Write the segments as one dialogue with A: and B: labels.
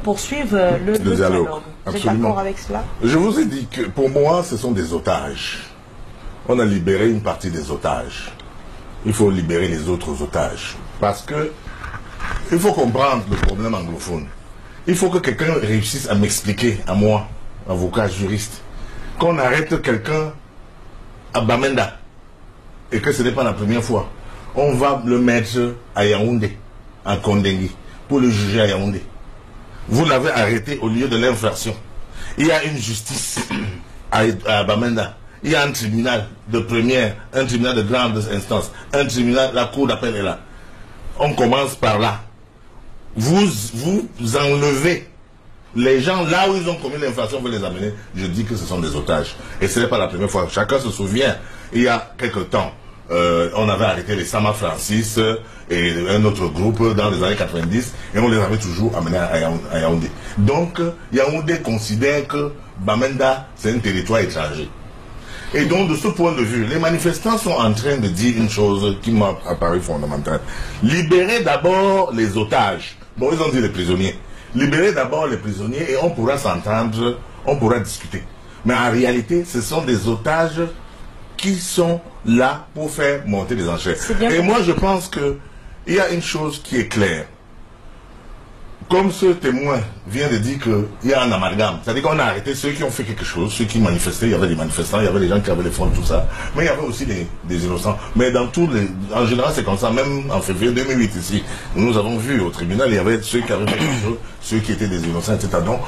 A: poursuivre le dialogue. Vous êtes d'accord avec cela?
B: Je vous ai dit que pour moi, ce sont des otages. On a libéré une partie des otages. Il faut libérer les autres otages. Parce que il faut comprendre le problème anglophone. Il faut que quelqu'un réussisse à m'expliquer, à moi, avocat, juriste, qu'on arrête quelqu'un à Bamenda et que ce n'est pas la première fois. On va le mettre à Yaoundé, à Kondengui, pour le juger à Yaoundé. Vous l'avez arrêté au lieu de l'infraction. Il y a une justice à Bamenda. Il y a un tribunal de première, un tribunal de grande instance, un tribunal, la cour d'appel est là. On commence par là. Vous enlevez les gens là où ils ont commis l'infraction, vous les amenez. Je dis que ce sont des otages. Et ce n'est pas la première fois. Chacun se souvient, il y a quelque temps, on avait arrêté les Sama Francis et un autre groupe dans les années 90 et on les avait toujours amenés à Yaoundé. Donc, Yaoundé considère que Bamenda, c'est un territoire étranger. Et donc, de ce point de vue, les manifestants sont en train de dire une chose qui m'a apparu fondamentale. Libérez d'abord les otages. Bon, ils ont dit les prisonniers. Libérez d'abord les prisonniers et on pourra s'entendre, on pourra discuter. Mais en réalité, ce sont des otages qui sont là pour faire monter les enchères. Et moi, je pense qu'il y a une chose qui est claire. Comme ce témoin vient de dire qu'il y a un amalgame, c'est-à-dire qu'on a arrêté ceux qui ont fait quelque chose, ceux qui manifestaient, il y avait des manifestants, il y avait des gens qui avaient les fonds, tout ça, mais il y avait aussi des innocents. Mais dans en général, c'est comme ça, même en février 2008 ici, nous avons vu au tribunal, il y avait ceux qui avaient fait quelque chose, ceux qui étaient des innocents, etc. Donc,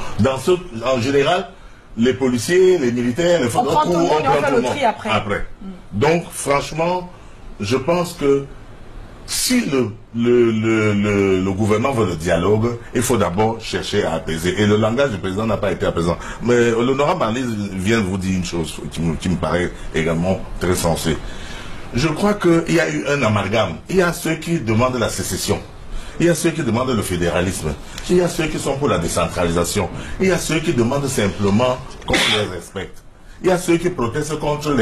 B: en général, les policiers, les militaires, les forces de secours, on prend tout le monde après. Donc, franchement, je pense que si le gouvernement veut le dialogue, il faut d'abord chercher à apaiser. Et le langage du président n'a pas été apaisant. Mais l'honorable Analyse vient de vous dire une chose qui me paraît également très sensée. Je crois qu'il y a eu un amalgame. Il y a ceux qui demandent la sécession. Il y a ceux qui demandent le fédéralisme. Il y a ceux qui sont pour la décentralisation. Il y a ceux qui demandent simplement qu'on les respecte. Il y a ceux qui protestent contre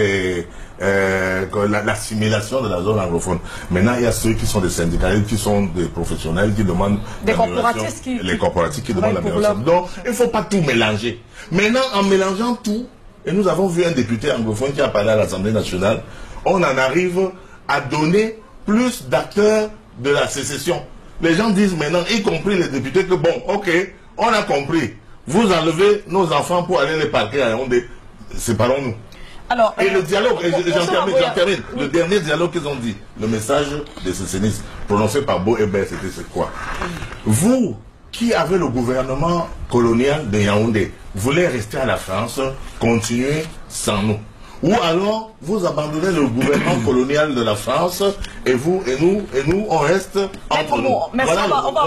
B: l'assimilation de la zone anglophone. Maintenant, il y a ceux qui sont des syndicalistes, qui sont des professionnels, qui demandent
A: des corporatistes
B: les corporatistes qui demandent l'amélioration. Donc, il ne faut pas tout mélanger. Maintenant, en mélangeant tout, et nous avons vu un député anglophone qui a parlé à l'Assemblée nationale, on en arrive à donner plus d'acteurs de la sécession. Les gens disent maintenant, y compris les députés, que bon, ok, on a compris. Vous enlevez nos enfants pour aller les parquer à Yaoundé. Séparons-nous. Alors, et le dialogue, j'en termine. Oui. Le dernier dialogue qu'ils ont dit, le message des sécessionnistes prononcé par Beau Hébert, c'était quoi? Vous, qui avez le gouvernement colonial de Yaoundé, voulez rester à la France, continuez sans nous. Ou alors, vous abandonnez le gouvernement colonial de la France et nous, on reste entre nous.
A: Merci, voilà.